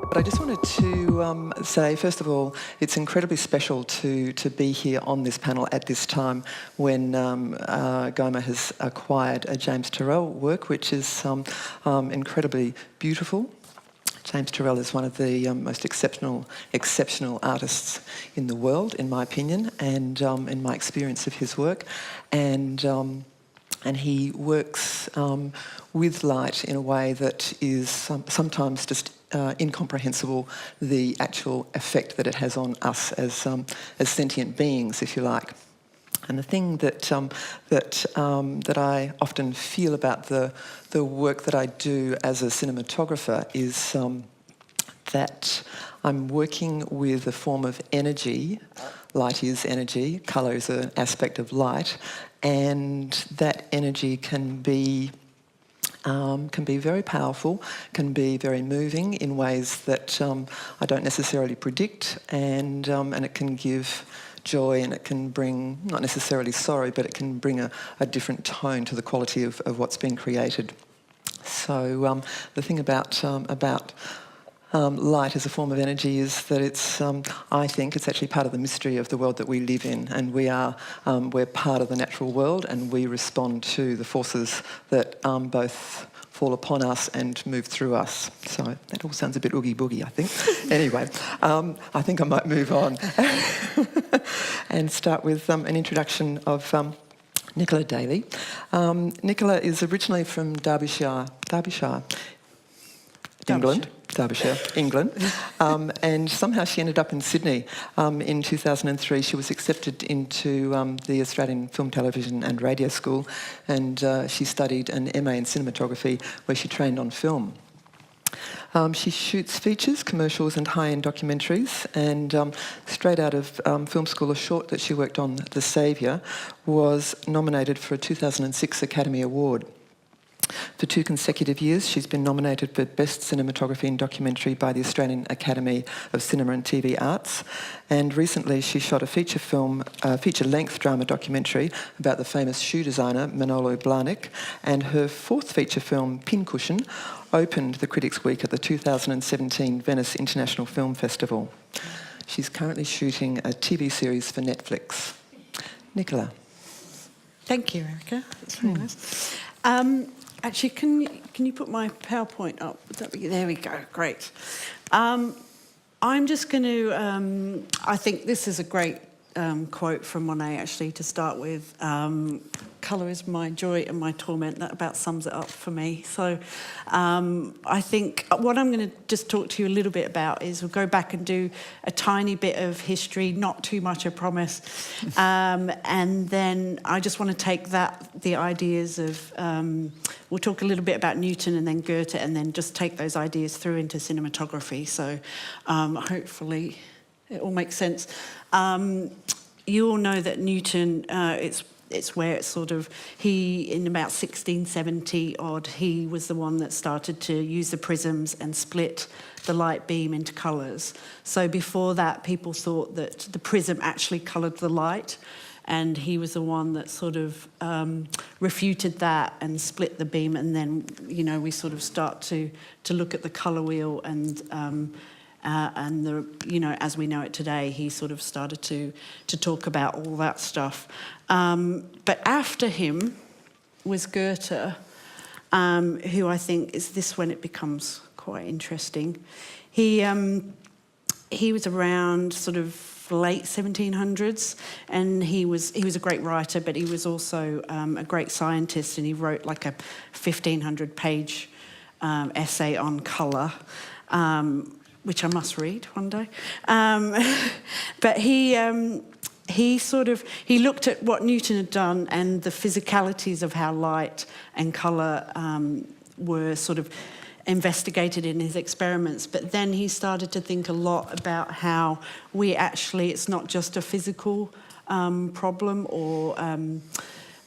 But I just wanted to say, first of all, it's incredibly special to be here on this panel at this time when GOMA has acquired a James Turrell work, which is incredibly beautiful. James Turrell is one of the most exceptional artists in the world, in my opinion, and in my experience of his work. And he works with light in a way that is sometimes just incomprehensible, the actual effect that it has on us as sentient beings, if you like. And the thing that I often feel about the work that I do as a cinematographer is that I'm working with a form of energy. Light is energy, colour is an aspect of light, and that energy can be very powerful, can be very moving in ways that I don't necessarily predict, and it can give joy, and it can bring, not necessarily sorrow, but it can bring a different tone to the quality of what's been created. So the thing about light as a form of energy is that it's, I think, it's actually part of the mystery of the world that we live in, and we're part of the natural world, and we respond to the forces that both fall upon us and move through us. So that all sounds a bit oogie boogie, I think. Anyway, I think I might move on and start with an introduction of Nicola Daley. Nicola is originally from Derbyshire, England. Derbyshire, England, and somehow she ended up in Sydney. In 2003, she was accepted into the Australian Film, Television and Radio School, and she studied an MA in cinematography, where she trained on film. She shoots features, commercials and high-end documentaries, and straight out of film school, a short that she worked on, The Saviour, was nominated for a 2006 Academy Award. For 2 consecutive years, she's been nominated for Best Cinematography in Documentary by the Australian Academy of Cinema and TV Arts. And recently, she shot a feature-length drama documentary about the famous shoe designer Manolo Blahnik. And her 4th feature film, Pincushion, opened the Critics' Week at the 2017 Venice International Film Festival. She's currently shooting a TV series for Netflix. Nicola. Thank you, Erika. That's very nice. Actually, can you put my PowerPoint up? Would that be, there we go, great. I'm just going to, I think this is a great quote from Monet, actually, to start with. Colour is my joy and my torment. That about sums it up for me. So I think what I'm going to just talk to you a little bit about is we'll go back and do a tiny bit of history, not too much, I promise. And then I just want to take the ideas of, we'll talk a little bit about Newton and then Goethe, and then just take those ideas through into cinematography. So hopefully it all makes sense. You all know that Newton, it's where it's sort of, in about 1670 odd, he was the one that started to use the prisms and split the light beam into colours. So before that, people thought that the prism actually coloured the light, and he was the one that sort of refuted that and split the beam, and then, you know, we sort of start to look at the colour wheel, and the, you know, as we know it today, he sort of started to talk about all that stuff. But after him was Goethe, who I think is this when it becomes quite interesting. He was around sort of late 1700s, and he was a great writer, but he was also a great scientist, and he wrote like a 1,500-page essay on colour, which I must read one day. But he looked at what Newton had done and the physicalities of how light and colour were sort of investigated in his experiments. But then he started to think a lot about how it's not just a physical problem or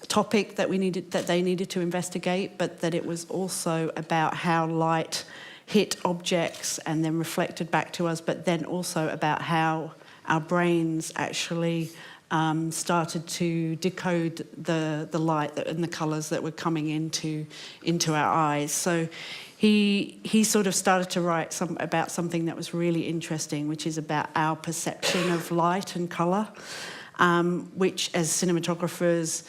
topic that they needed to investigate, but that it was also about how light hit objects and then reflected back to us, but then also about how our brains actually started to decode the light and the colours that were coming into our eyes. So he sort of started to write about something that was really interesting, which is about our perception of light and colour, which as cinematographers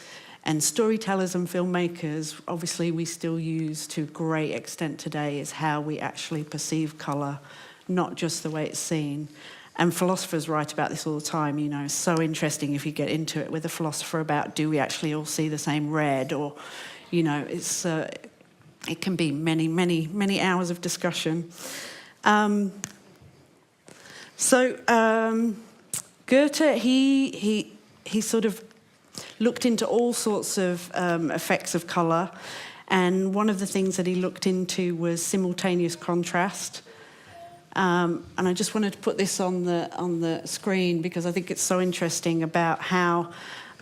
and storytellers and filmmakers, obviously we still use to a great extent today, is how we actually perceive colour, not just the way it's seen. And philosophers write about this all the time, you know. It's so interesting if you get into it with a philosopher about, do we actually all see the same red? Or, you know, it can be many, many, many hours of discussion. Goethe, he sort of looked into all sorts of effects of colour, and one of the things that he looked into was simultaneous contrast. And I just wanted to put this on the screen because I think it's so interesting about how,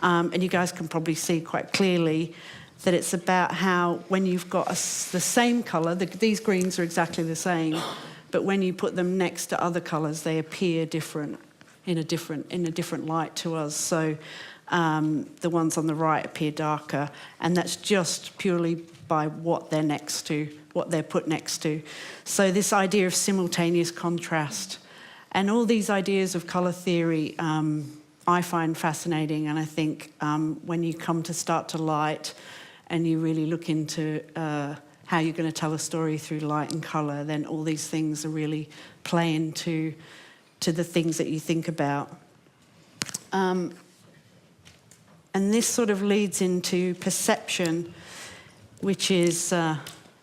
and you guys can probably see quite clearly, that it's about how when you've got the same colour, these greens are exactly the same, but when you put them next to other colours, they appear different in a different light to us. So the ones on the right appear darker, and that's just purely by what they're next to, what they're put next to. So this idea of simultaneous contrast and all these ideas of colour theory I find fascinating, and I think when you come to start to light and you really look into how you're going to tell a story through light and colour, then all these things are really play into the things that you think about. And this sort of leads into perception, which is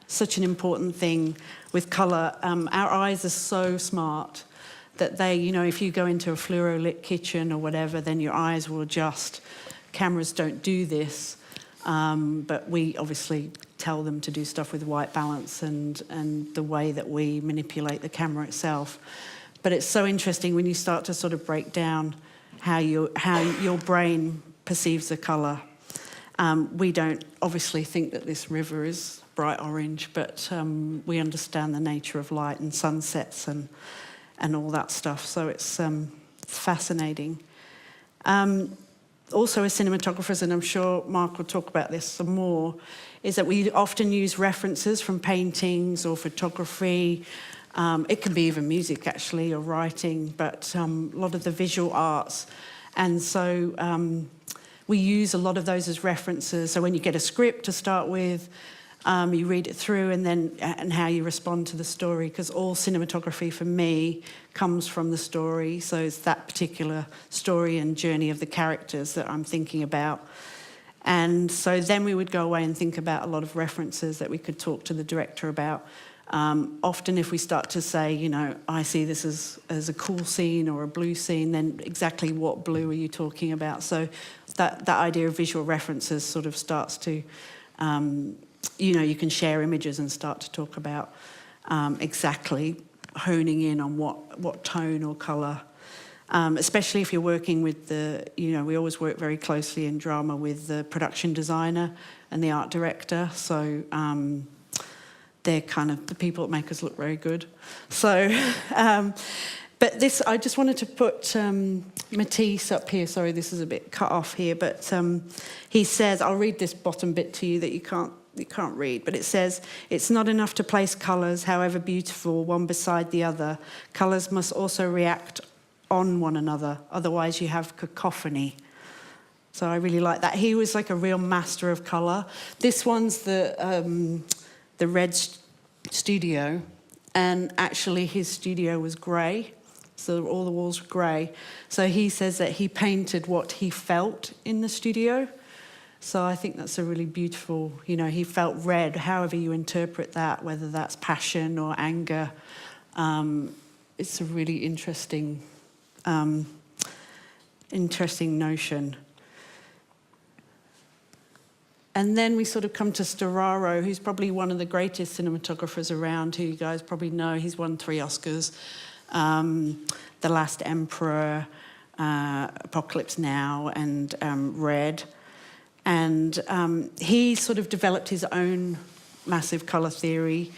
such an important thing with colour. Our eyes are so smart that they, you know, if you go into a fluoro-lit kitchen or whatever, then your eyes will adjust. Cameras don't do this, but we obviously tell them to do stuff with white balance and the way that we manipulate the camera itself. But it's so interesting when you start to sort of break down how your brain perceives the colour. We don't obviously think that this river is bright orange, but we understand the nature of light and sunsets and all that stuff. So it's fascinating. Also as cinematographers, and I'm sure Mark will talk about this some more, is that we often use references from paintings or photography. It can be even music actually, or writing, but a lot of the visual arts. And so we use a lot of those as references. So when you get a script to start with, you read it through and how you respond to the story, because all cinematography for me comes from the story. So it's that particular story and journey of the characters that I'm thinking about. And so then we would go away and think about a lot of references that we could talk to the director about. Often if we start to say, you know, I see this as a cool scene or a blue scene, then exactly what blue are you talking about? So that idea of visual references sort of starts to, you know, you can share images and start to talk about exactly honing in on what tone or colour. Especially if you're working with we always work very closely in drama with the production designer and the art director. So they're kind of the people that make us look very good. So, but this, I just wanted to put Matisse up here. Sorry, this is a bit cut off here, but he says, I'll read this bottom bit to you that you can't read, but it says, it's not enough to place colours, however beautiful, one beside the other. Colours must also react on one another, otherwise you have cacophony. So I really like that. He was like a real master of colour. This one's the red studio, and actually his studio was grey, so all the walls were grey. So he says that he painted what he felt in the studio. So I think that's a really beautiful, you know, he felt red, however you interpret that, whether that's passion or anger. It's a really interesting notion. And then we sort of come to Storaro, who's probably one of the greatest cinematographers around, who you guys probably know. He's won 3 Oscars, The Last Emperor, Apocalypse Now, and Red. And he sort of developed his own massive colour theory.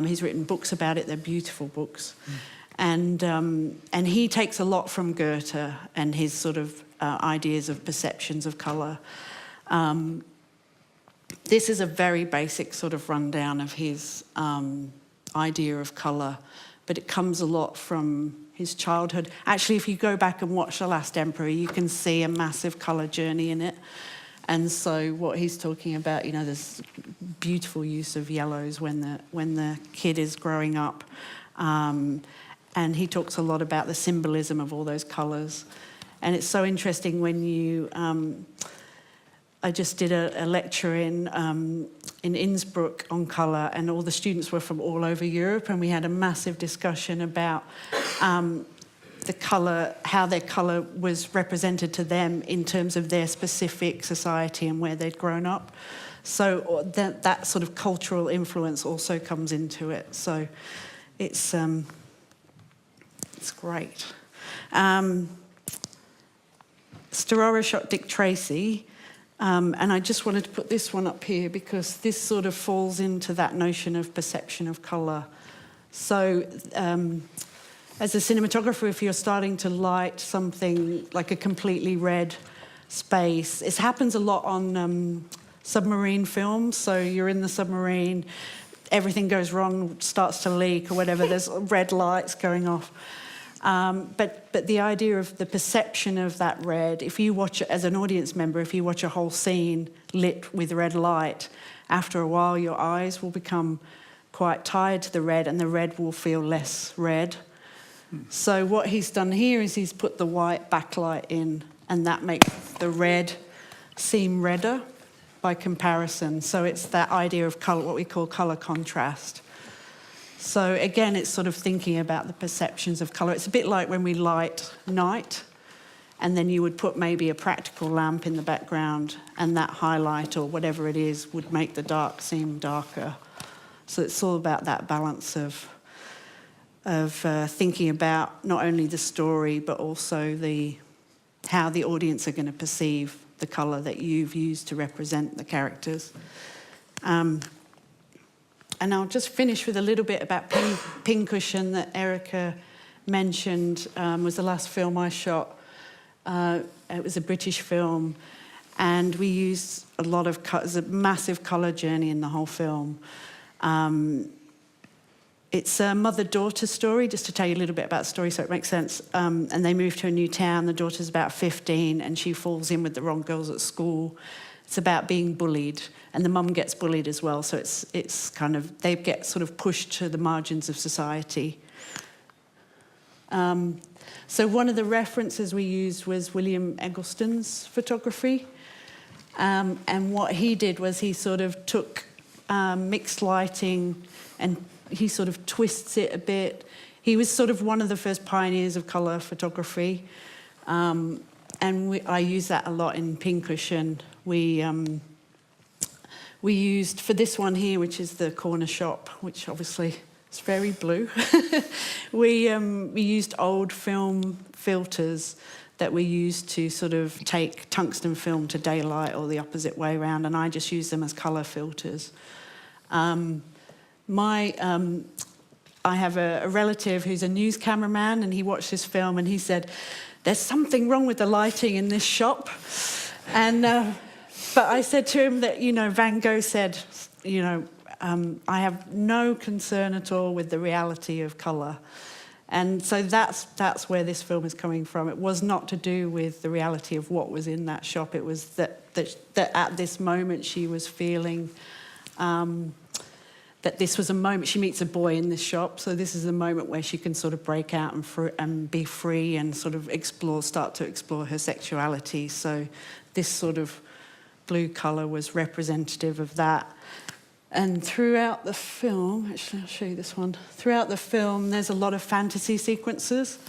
He's written books about it. They're beautiful books. And he takes a lot from Goethe and his sort of ideas of perceptions of colour. This is a very basic sort of rundown of his idea of colour, but it comes a lot from his childhood. Actually, if you go back and watch The Last Emperor, you can see a massive colour journey in it. And so what he's talking about, you know, there's beautiful use of yellows when the kid is growing up. And he talks a lot about the symbolism of all those colours. And it's so interesting when you... I just did a lecture in Innsbruck on colour, and all the students were from all over Europe, and we had a massive discussion about the colour, how their colour was represented to them in terms of their specific society and where they'd grown up. So that sort of cultural influence also comes into it. So it's great. Storaro shot Dick Tracy. And I just wanted to put this one up here because this sort of falls into that notion of perception of colour. So as a cinematographer, if you're starting to light something like a completely red space, it happens a lot on submarine films. So you're in the submarine, everything goes wrong, starts to leak or whatever, there's red lights going off. But the idea of the perception of that red, if you watch it as an audience member, if you watch a whole scene lit with red light, after a while your eyes will become quite tired to the red and the red will feel less red. So what he's done here is he's put the white backlight in, and that makes the red seem redder by comparison. So it's that idea of colour, what we call colour contrast. So again, it's sort of thinking about the perceptions of colour. It's a bit like when we light night, and then you would put maybe a practical lamp in the background, and that highlight or whatever it is would make the dark seem darker. So it's all about that balance of thinking about not only the story, but also how the audience are going to perceive the colour that you've used to represent the characters. And I'll just finish with a little bit about Pincushion that Erika mentioned. Was the last film I shot. It was a British film, and we used a lot of there's a massive colour journey in the whole film. It's a mother-daughter story, just to tell you a little bit about the story so it makes sense. And they move to a new town. The daughter's about 15, and she falls in with the wrong girls at school. It's about being bullied, and the mum gets bullied as well. So it's kind of, they get sort of pushed to the margins of society. So one of the references we used was William Eggleston's photography. And what he did was he sort of took mixed lighting and he sort of twists it a bit. He was sort of one of the first pioneers of colour photography. And I use that a lot in Pincushion. We used, for this one here, which is the corner shop, which obviously is very blue, we used old film filters that we used to sort of take tungsten film to daylight or the opposite way around, and I just use them as colour filters. I have a relative who's a news cameraman, and he watched this film and he said, "There's something wrong with the lighting in this shop." And but I said to him that, Van Gogh said, I have no concern at all with the reality of colour. And so that's where this film is coming from. It was not to do with the reality of what was in that shop. It was that at this moment she was feeling that this was a moment. She meets a boy in this shop, so this is a moment where she can sort of break out and be free and sort of start to explore her sexuality. So this sort of blue colour was representative of that. And throughout the film, actually I'll show you this one, throughout the film there's a lot of fantasy sequences,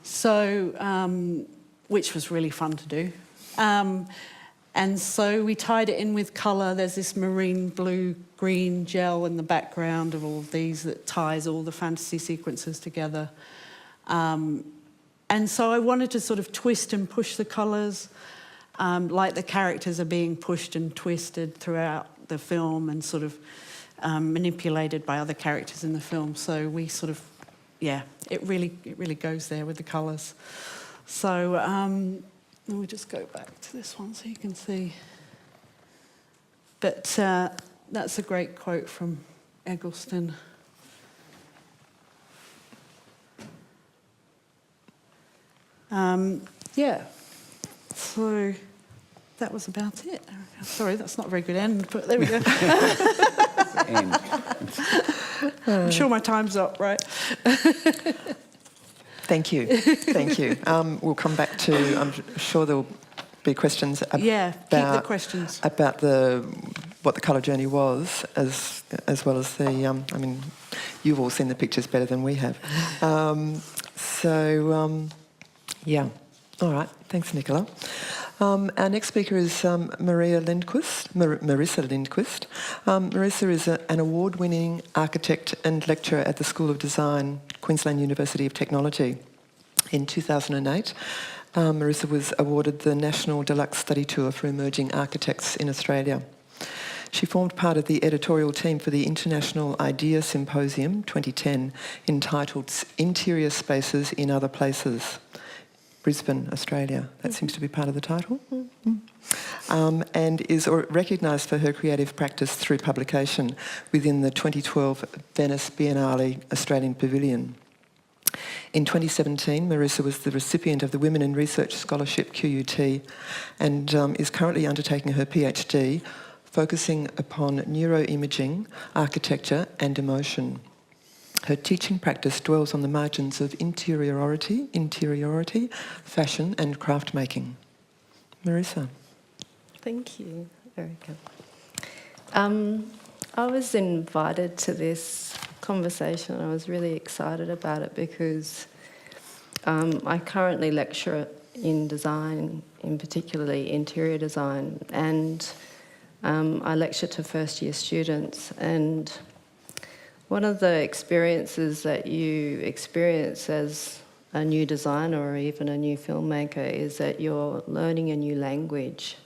so which was really fun to do. And so we tied it in with colour. There's this marine blue-green gel in the background of all of these that ties all the fantasy sequences together. And so I wanted to sort of twist and push the colours, like the characters are being pushed and twisted throughout the film and sort of manipulated by other characters in the film. So we sort of, it really goes there with the colours. So And we just go back to this one so you can see. But that's a great quote from Eggleston. Yeah, so that was about it. Sorry, that's not a very good end, but there we go. I'm sure my time's up, right? Thank you. Thank you. We'll come back to, I'm sure there'll be questions about, keep the questions. About what the colour journey was, as well as the, I mean, you've all seen the pictures better than we have. Yeah. All right. Thanks, Nicola. Our next speaker is Marissa Lindquist. Marissa is an award-winning architect and lecturer at the School of Design, Queensland University of Technology. In 2008, Marissa was awarded the National Deluxe Study Tour for Emerging Architects in Australia. She formed part of the editorial team for the International Idea Symposium 2010, entitled Interior Spaces in Other Places, Brisbane, Australia. That seems to be part of the title. And is recognised for her creative practice through publication within the 2012 Venice Biennale Australian Pavilion. In 2017, Marissa was the recipient of the Women in Research Scholarship QUT and is currently undertaking her PhD, focusing upon neuroimaging, architecture and emotion. Her teaching practice dwells on the margins of interiority, fashion and craft making. Marissa. Thank you, Erika. I was invited to this conversation. I was really excited about it because I currently lecture in design, in particularly interior design, and I lecture to first-year students. And one of the experiences that you experience as a new designer or even a new filmmaker is that you're learning a new language,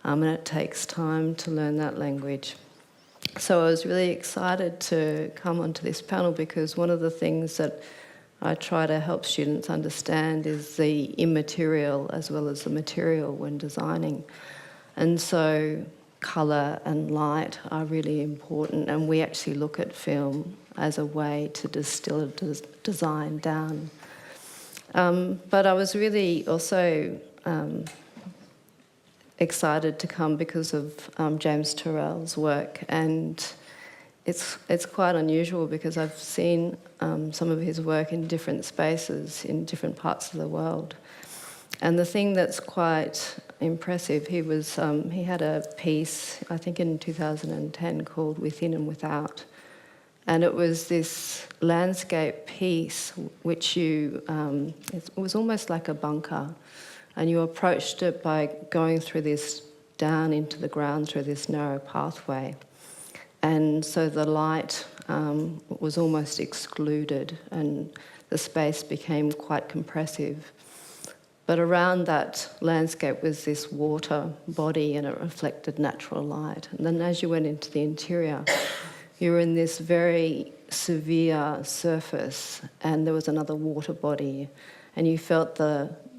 and it takes time to learn that language. So I was really excited to come onto this panel because one of the things that I try to help students understand is the immaterial as well as the material when designing. And so colour and light are really important, and we actually look at film as a way to distill a design down. But I was really also excited to come because of James Turrell's work, and it's quite unusual because I've seen some of his work in different spaces in different parts of the world. And the thing that's quite impressive, he had a piece, I think in 2010, called Within and Without. And it was this landscape piece which it was almost like a bunker. And you approached it by going through this, down into the ground through this narrow pathway. And so the light was almost excluded and the space became quite compressive. But around that landscape was this water body and it reflected natural light. And then as you went into the interior, you were in this very severe surface and there was another water body and you felt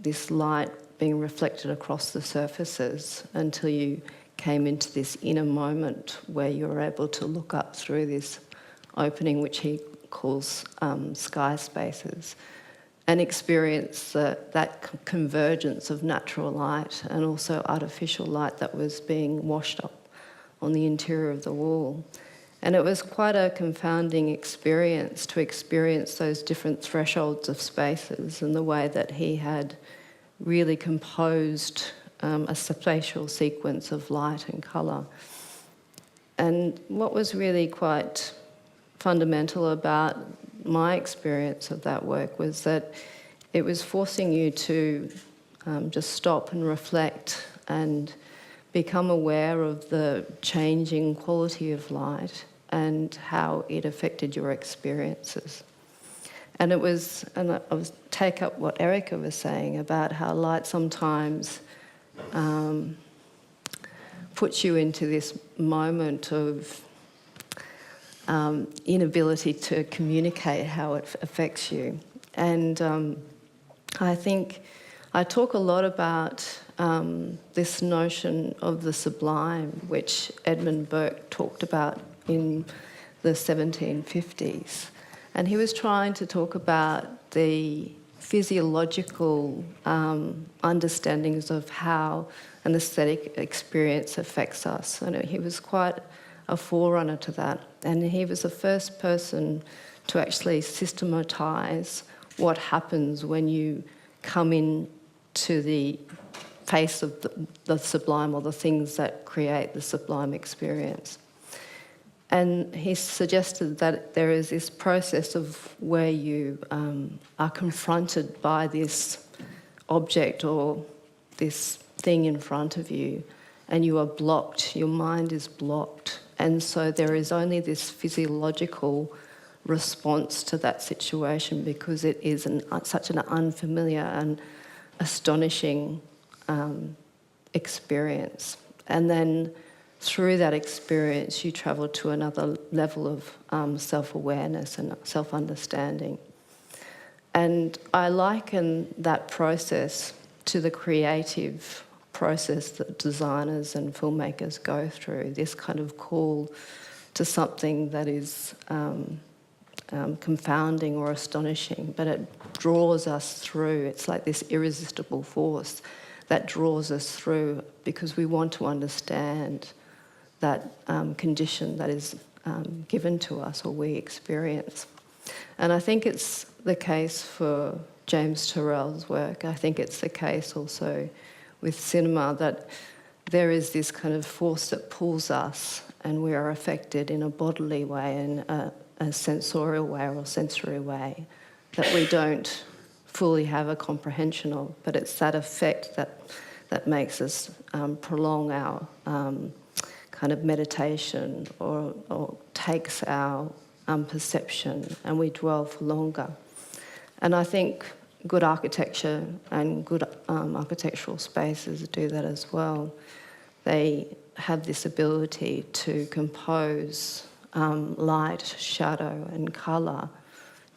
this light being reflected across the surfaces until you came into this inner moment where you were able to look up through this opening, which he calls sky spaces, and experience that convergence of natural light and also artificial light that was being washed up on the interior of the wall. And it was quite a confounding experience to experience those different thresholds of spaces and the way that he had really composed a spatial sequence of light and colour. And what was really quite fundamental about my experience of that work was that it was forcing you to just stop and reflect and become aware of the changing quality of light and how it affected your experiences. And I was take up what Erika was saying about how light sometimes puts you into this moment of inability to communicate how it affects you. And I think I talk a lot about this notion of the sublime, which Edmund Burke talked about in the 1750s. And he was trying to talk about the physiological understandings of how an aesthetic experience affects us. And he was quite a forerunner to that. And he was the first person to actually systematise what happens when you come in to the face of the sublime, or the things that create the sublime experience. And he suggested that there is this process of where you are confronted by this object or this thing in front of you, and you are blocked, your mind is blocked. And so there is only this physiological response to that situation, because it is such an unfamiliar and astonishing experience. And then through that experience, you travel to another level of self-awareness and self-understanding. And I liken that process to the creative process that designers and filmmakers go through, this kind of call to something that is confounding or astonishing, but it draws us through. It's like this irresistible force that draws us through, because we want to understand that condition that is given to us or we experience. And I think it's the case for James Turrell's work. I think it's the case also with cinema, that there is this kind of force that pulls us, and we are affected in a bodily way, in a sensorial way or a sensory way that we don't fully have a comprehension of. But it's that effect that makes us prolong our kind of meditation, or takes our perception, and we dwell for longer. And I think good architecture and good architectural spaces do that as well. They have this ability to compose light, shadow and colour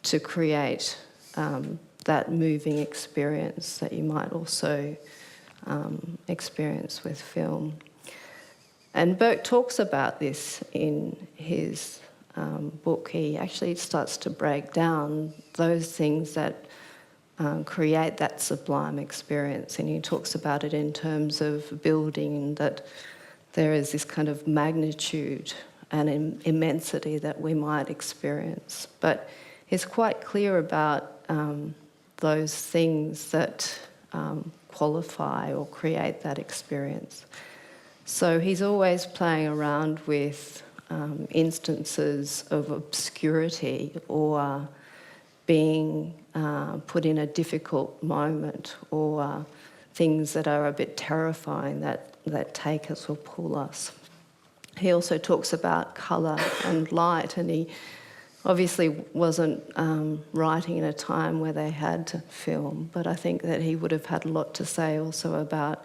to create that moving experience that you might also experience with film. And Burke talks about this in his book. He actually starts to break down those things that create that sublime experience, and he talks about it in terms of building, that there is this kind of magnitude and immensity that we might experience. But he's quite clear about those things that qualify or create that experience. So he's always playing around with instances of obscurity, or being put in a difficult moment, or things that are a bit terrifying that take us or pull us. He also talks about colour and light, and he obviously wasn't writing in a time where they had film, but I think that he would have had a lot to say also about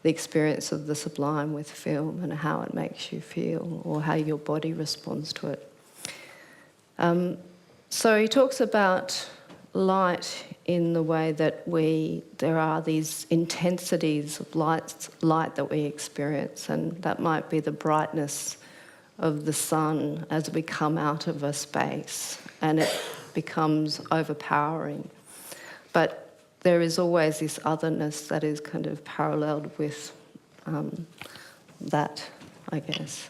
the experience of the sublime with film and how it makes you feel, or how your body responds to it. So he talks about light in the way that there are these intensities of light that we experience, and that might be the brightness of the sun as we come out of a space, and it becomes overpowering. But there is always this otherness that is kind of paralleled with that, I guess.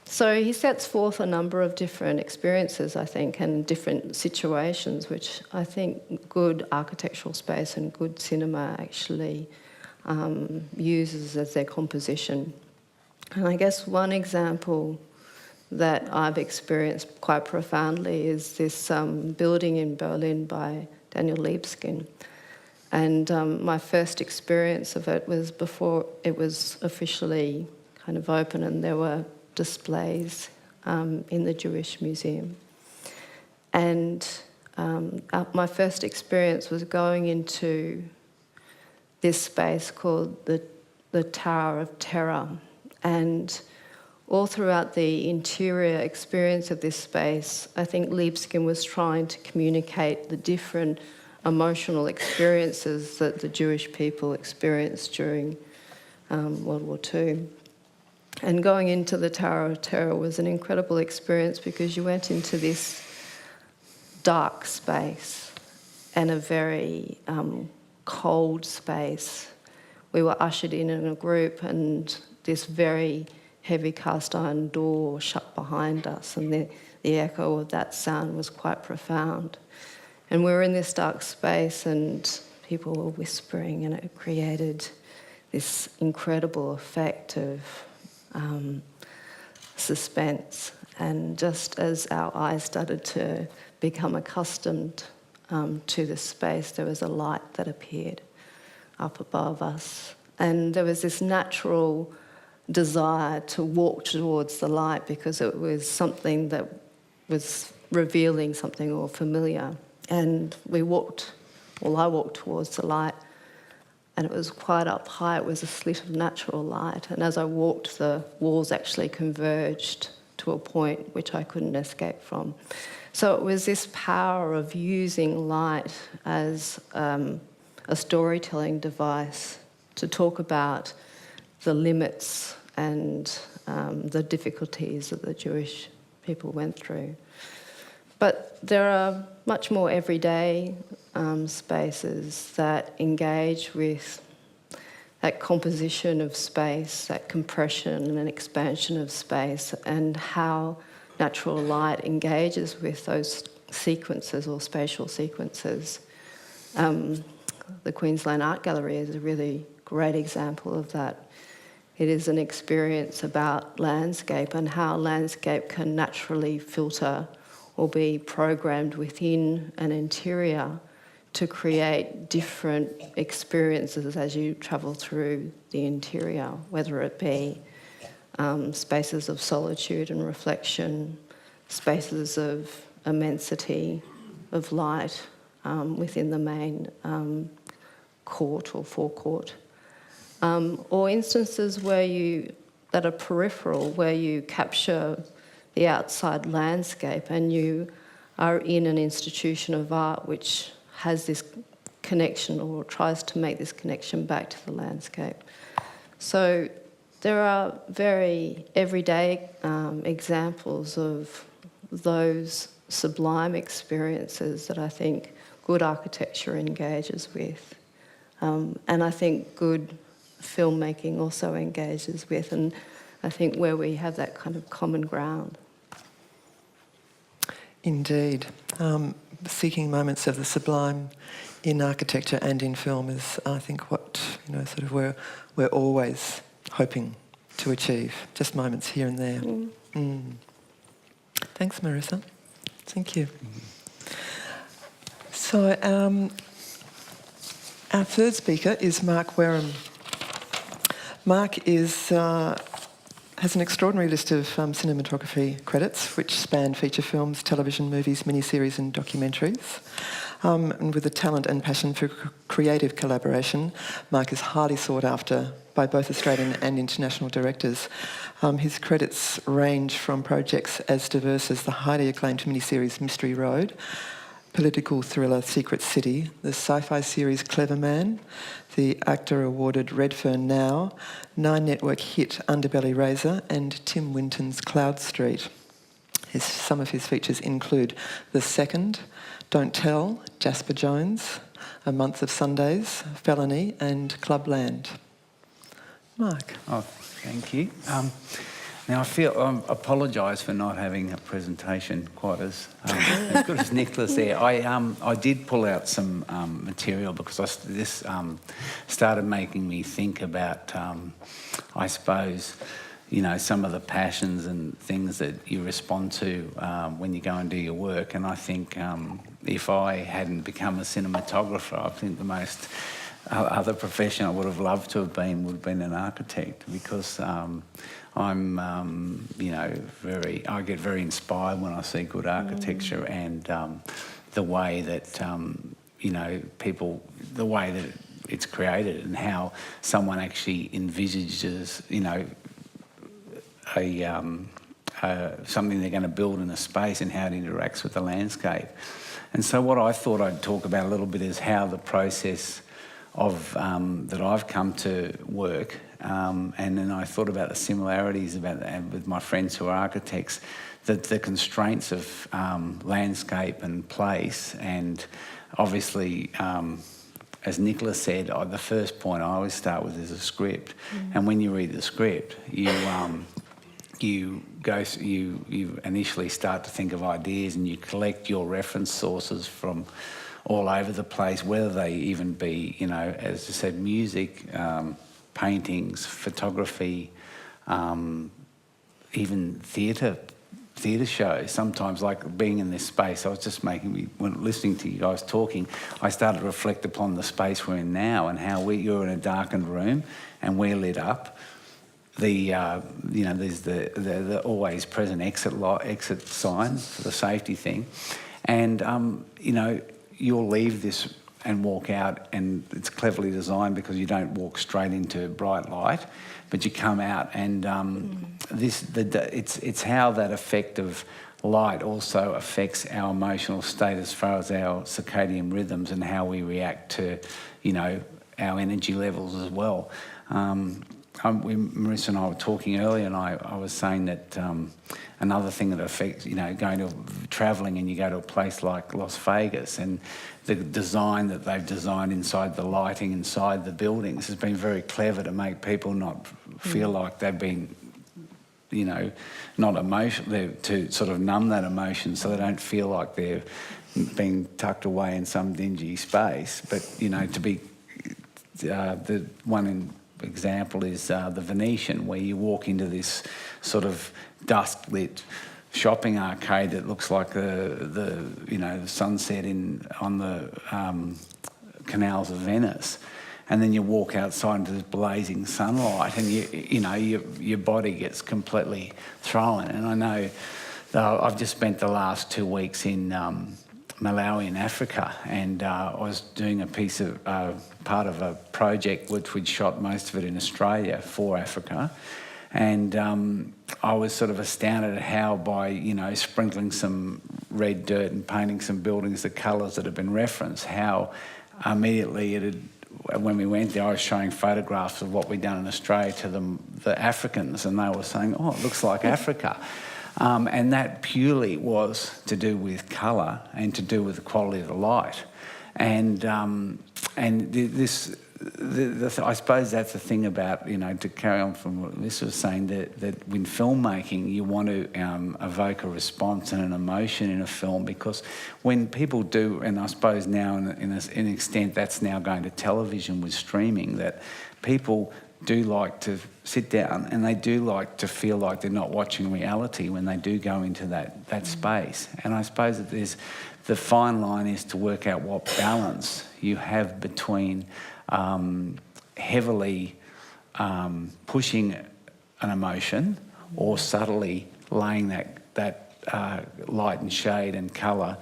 So he sets forth a number of different experiences, I think, and different situations, which I think good architectural space and good cinema actually uses as their composition. And I guess one example that I've experienced quite profoundly is this building in Berlin by Daniel Libeskind. And my first experience of it was before it was officially kind of open, and there were displays in the Jewish Museum. And my first experience was going into this space called the Tower of Terror. And all throughout the interior experience of this space, I think Libeskind was trying to communicate the different emotional experiences that the Jewish people experienced during World War II. And going into the Tower of Terror was an incredible experience because you went into this dark space and a very cold space. We were ushered in a group, and this very heavy cast iron door shut behind us, and the echo of that sound was quite profound. And we were in this dark space and people were whispering, and it created this incredible effect of suspense. And just as our eyes started to become accustomed to the space, there was a light that appeared up above us. And there was this natural desire to walk towards the light because it was something that was revealing something or familiar. And I walked towards the light, and it was quite up high. It was a slit of natural light. And as I walked, the walls actually converged to a point which I couldn't escape from. So it was this power of using light as a storytelling device to talk about the limits and the difficulties that the Jewish people went through. But there are much more everyday spaces that engage with that composition of space, that compression and expansion of space, and how natural light engages with those sequences or spatial sequences. The Queensland Art Gallery is a really great example of that. It is an experience about landscape and how landscape can naturally filter or be programmed within an interior to create different experiences as you travel through the interior, whether it be spaces of solitude and reflection, spaces of immensity, of light within the main court or forecourt, or instances that are peripheral, where you capture the outside landscape and you are in an institution of art which has this connection or tries to make this connection back to the landscape. So there are very everyday examples of those sublime experiences that I think good architecture engages with. And I think good filmmaking also engages with, and I think where we have that kind of common ground. Indeed. Seeking moments of the sublime in architecture and in film is, I think, what sort of we're always hoping to achieve. Just moments here and there. Thanks, Marissa. Thank you. So our third speaker is Mark Wareham. Mark has an extraordinary list of cinematography credits, which span feature films, television, movies, miniseries and documentaries. And with a talent and passion for creative collaboration, Mark is highly sought after by both Australian and international directors. His credits range from projects as diverse as the highly acclaimed miniseries Mystery Road, political thriller Secret City, the sci-fi series Clever Man, the actor awarded Redfern Now, Nine Network hit Underbelly Razor, and Tim Winton's Cloud Street. Some of his features include The Second, Don't Tell, Jasper Jones, A Month of Sundays, Felony, and Clubland. Mark. Oh, thank you. Now I apologise for not having a presentation quite as good as Nicola's there. I did pull out some material because this started making me think about, I suppose, some of the passions and things that you respond to when you go and do your work. And I think if I hadn't become a cinematographer, I think the most other profession I would have loved to have been would have been an architect, because I'm, I get very inspired when I see good architecture and the way that, the way that it's created and how someone actually envisages, something they're going to build in a space and how it interacts with the landscape. And so what I thought I'd talk about a little bit is how the process of that I've come to work, and then I thought about the similarities about with my friends who are architects, that the constraints of landscape and place, and obviously, as Nicola said, the first point I always start with is a script. And when you read the script, you initially start to think of ideas, and you collect your reference sources from all over the place, whether they even be, you know, as I said, music, paintings, photography, even theatre shows. Sometimes, like being in this space, I was just when listening to you guys talking, I started to reflect upon the space we're in now and how you're in a darkened room and we're lit up. There's the always present exit sign for the safety thing, and you'll leave this and walk out, and it's cleverly designed because you don't walk straight into bright light, but you come out, and it's how that effect of light also affects our emotional state as far as our circadian rhythms and how we react to, our energy levels as well. Marissa and I were talking earlier, and I was saying that another thing that affects, travelling, and you go to a place like Las Vegas, and the design that they've designed inside, the lighting inside the buildings has been very clever to make people not feel like they've been, not emotional, to sort of numb that emotion so they don't feel like they're being tucked away in some dingy space. But, to be, the one example is the Venetian, where you walk into this sort of dusk-lit shopping arcade that looks like the sunset on the canals of Venice, and then you walk outside into this blazing sunlight, and your body gets completely thrown. And I know I've just spent the last 2 weeks in Malawi in Africa, and I was doing a piece of part of a project which we'd shot most of it in Australia for Africa, and I was sort of astounded at how by sprinkling some red dirt and painting some buildings the colours that had been referenced, how immediately when we went there, I was showing photographs of what we'd done in Australia to the Africans, and they were saying, "Oh, it looks like Africa." And that purely was to do with colour and to do with the quality of the light. And I suppose that's the thing about, to carry on from what this was saying, that when filmmaking, you want to evoke a response and an emotion in a film, because when people do, and I suppose now in an extent that's now going to television with streaming, that people do like to sit down and they do like to feel like they're not watching reality when they do go into that space. And I suppose that the fine line is to work out what balance you have between heavily pushing an emotion or subtly laying that light and shade and colour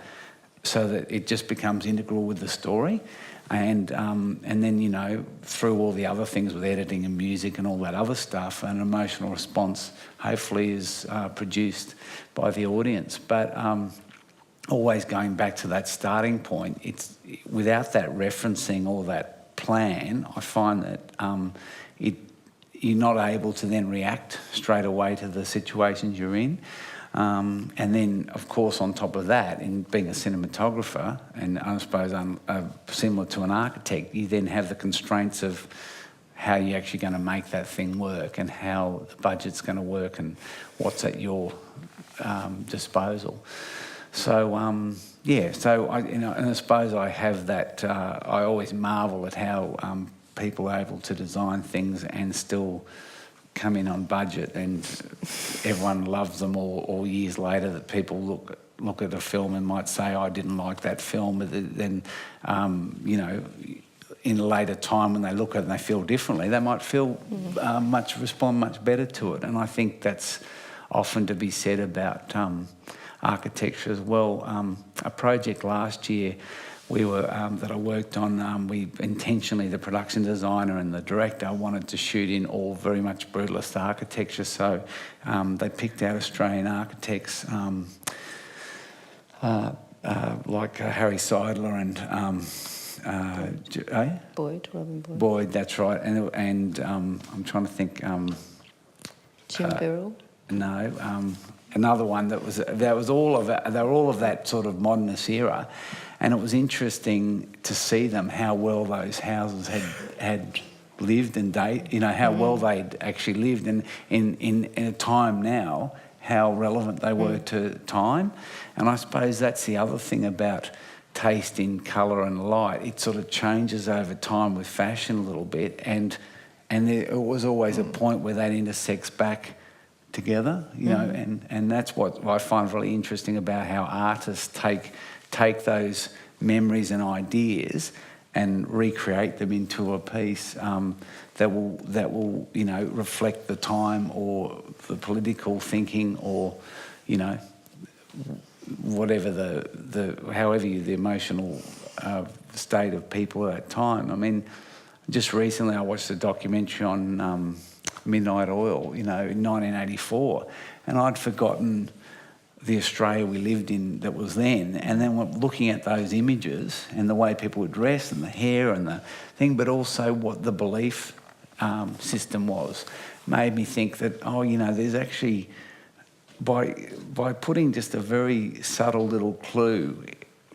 so that it just becomes integral with the story. And then, through all the other things with editing and music and all that other stuff, an emotional response hopefully is produced by the audience. But always going back to that starting point, it's without that referencing or that plan, I find that you're not able to then react straight away to the situations you're in. And then, of course, on top of that, in being a cinematographer, and I suppose similar to an architect, you then have the constraints of how you're actually going to make that thing work and how the budget's going to work and what's at your disposal. So, and I suppose I have that, I always marvel at how people are able to design things and still come in on budget, and everyone loves them all years later, that people look at a film and might say, "I didn't like that film," but then in a later time when they look at it and they feel differently, they might feel respond much better to it. And I think that's often to be said about architecture as well. A project last year we were that I worked on. We intentionally, the production designer and the director wanted to shoot in all very much brutalist architecture, so they picked out Australian architects like Harry Seidler and Robin Boyd. Boyd, that's right, and I'm trying to think. Jim Birrell. No, another one that was all of it. They were all of that sort of modernist era, and it was interesting to see them how well those houses had lived and how well they'd actually lived, and in a time now how relevant they were to time. And I suppose that's the other thing about taste in colour and light. It sort of changes over time with fashion a little bit, and there was always a point where that intersects back together, and that's what I find really interesting about how artists take those memories and ideas and recreate them into a piece that will reflect the time or the political thinking or whatever the emotional state of people at that time. I mean, just recently I watched a documentary on Midnight Oil, in 1984, and I'd forgotten the Australia we lived in that was then, and then looking at those images and the way people would dress and the hair and the thing, but also what the belief system was, made me think that, there's actually, by putting just a very subtle little clue,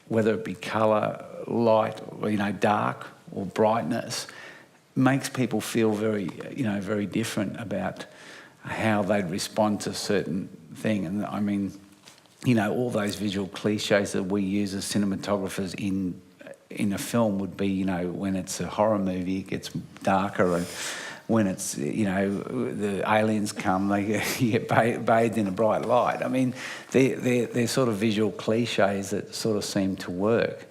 whether it be colour, light, or, dark or brightness, makes people feel very, very different about how they'd respond to a certain thing. And I mean, all those visual cliches that we use as cinematographers in a film would be, when it's a horror movie, it gets darker, and when it's, the aliens come, they get bathed in a bright light. I mean, they're sort of visual cliches that sort of seem to work.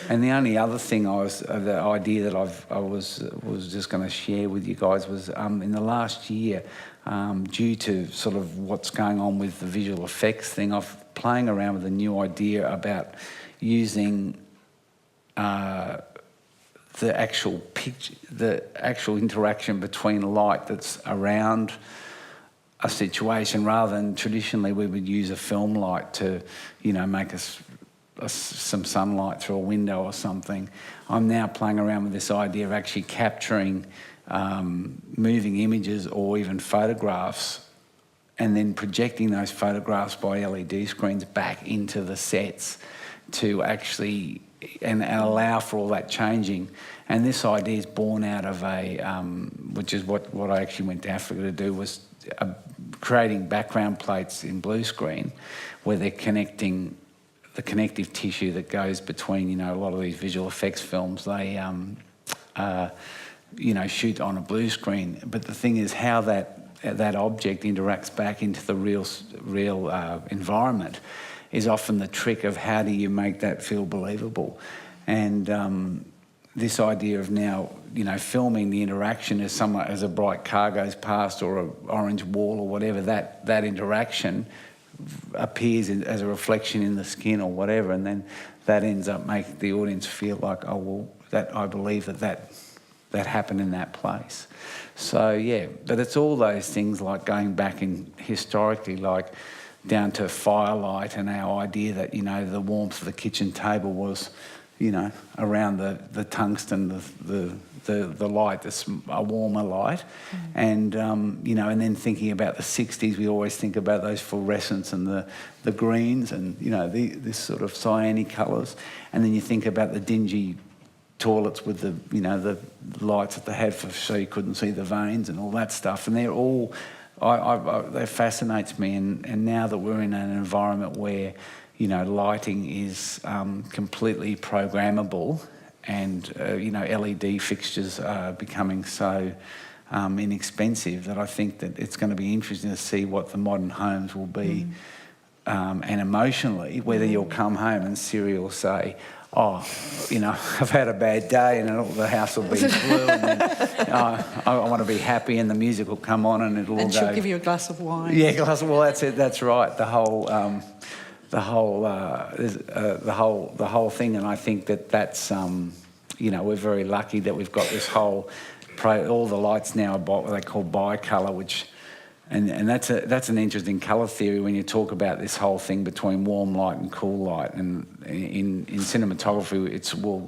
And the only other thing the idea that I was just going to share with you guys was in the last year, due to sort of what's going on with the visual effects thing, I'm playing around with a new idea about using the actual picture, the actual interaction between light that's around a situation, rather than traditionally we would use a film light to, make us some sunlight through a window or something. I'm now playing around with this idea of actually capturing moving images or even photographs, and then projecting those photographs by LED screens back into the sets to actually and allow for all that changing. And this idea is born out of which is what I actually went to Africa to do, was creating background plates in blue screen where they're connecting the connective tissue that goes between, a lot of these visual effects films, they, shoot on a blue screen. But the thing is how that object interacts back into the real environment is often the trick of how do you make that feel believable. And this idea of now, filming the interaction as a bright car goes past or an orange wall or whatever, that interaction appears as a reflection in the skin or whatever, and then that ends up making the audience feel like, oh, well, that I believe that happened in that place. So, yeah, but it's all those things like going back in historically, like down to firelight and our idea that, the warmth of the kitchen table was, around the tungsten, the light, a warmer light. And, and then thinking about the 60s, we always think about those fluorescents and the greens and, this sort of cyanic colours. And then you think about the dingy toilets with the lights that they had so you couldn't see the veins and all that stuff. And they're all, that fascinates me. And now that we're in an environment where, lighting is completely programmable, and LED fixtures are becoming so inexpensive, that I think that it's going to be interesting to see what the modern homes will be. And emotionally, whether you'll come home and Siri will say, oh, I've had a bad day, and the house will be blue, and then I want to be happy, and the music will come on, and it'll all go. And she'll give you a glass of wine. Yeah, well, that's it. That's right. The whole the whole thing, and I think that's we're very lucky that we've got this whole all the lights now are what they call bicolour, which and that's an interesting colour theory when you talk about this whole thing between warm light and cool light, and in cinematography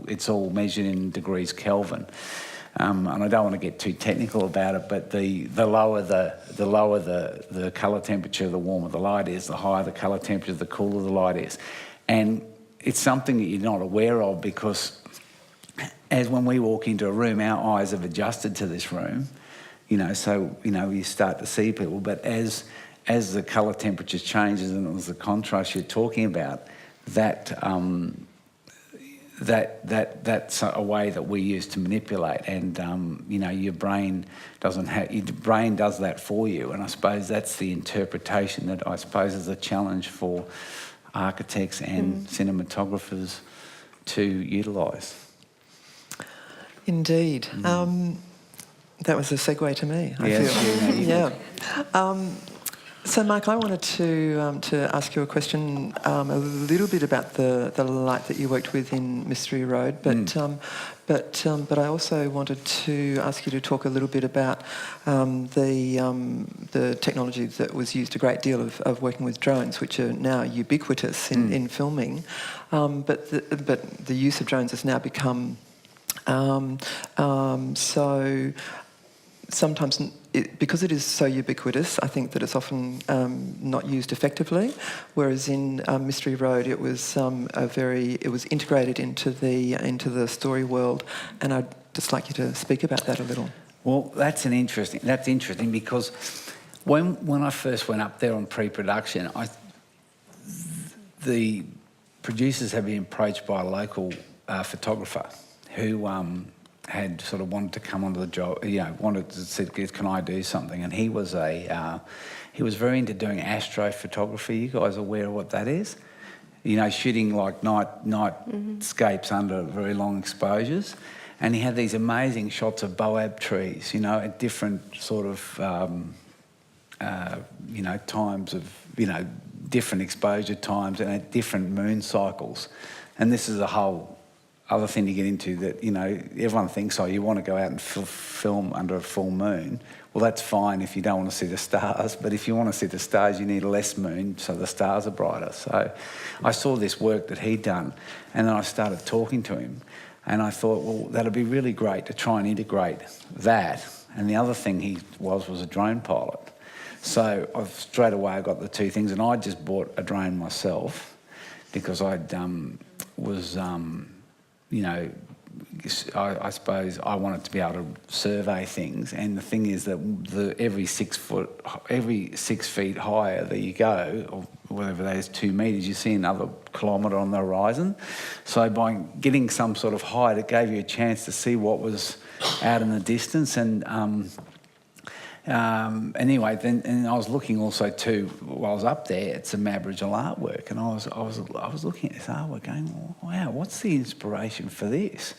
it's all measured in degrees Kelvin. And I don't want to get too technical about it, but the lower the colour temperature, the warmer the light is, the higher the colour temperature, the cooler the light is. And it's something that you're not aware of, because as when we walk into a room, our eyes have adjusted to this room, so you start to see people. But as the colour temperature changes and as the contrast you're talking about, that's a way that we use to manipulate, and your brain does that for you, and I suppose that's the interpretation that I suppose is a challenge for architects and cinematographers to utilise. Indeed. That was a segue to me, I feel. Yeah. So, Mark, I wanted to ask you a question a little bit about the light that you worked with in Mystery Road, but I also wanted to ask you to talk a little bit about the technology that was used a great deal of working with drones, which are now ubiquitous in filming, but the use of drones has now become so sometimes. Because it is so ubiquitous, I think that it's often not used effectively. Whereas in Mystery Road, it was integrated into the story world, and I'd just like you to speak about that a little. Well, that's interesting because when I first went up there on pre-production, the producers had been approached by a local photographer who had sort of wanted to come onto the job, wanted to say, can I do something? And he was very into doing astrophotography. You guys are aware of what that is? Shooting like nightscapes under very long exposures. And he had these amazing shots of boab trees, at different sort of, times of, different exposure times and at different moon cycles. And this is a whole other thing to get into that, everyone thinks, you want to go out and film under a full moon. Well, that's fine if you don't want to see the stars, but if you want to see the stars, you need less moon so the stars are brighter. So I saw this work that he'd done, and then I started talking to him, and I thought, well, that'd be really great to try and integrate that. And the other thing he was a drone pilot. So straight away I got the two things, and I just bought a drone myself because I suppose I wanted to be able to survey things, and the thing is that every 6 feet higher that you go, or whatever that is, 2 metres, you see another kilometre on the horizon. So by getting some sort of height, it gave you a chance to see what was out in the distance. And anyway, and I was looking also too while I was up there at some Aboriginal artwork, and I was looking at this artwork going, wow, what's the inspiration for this?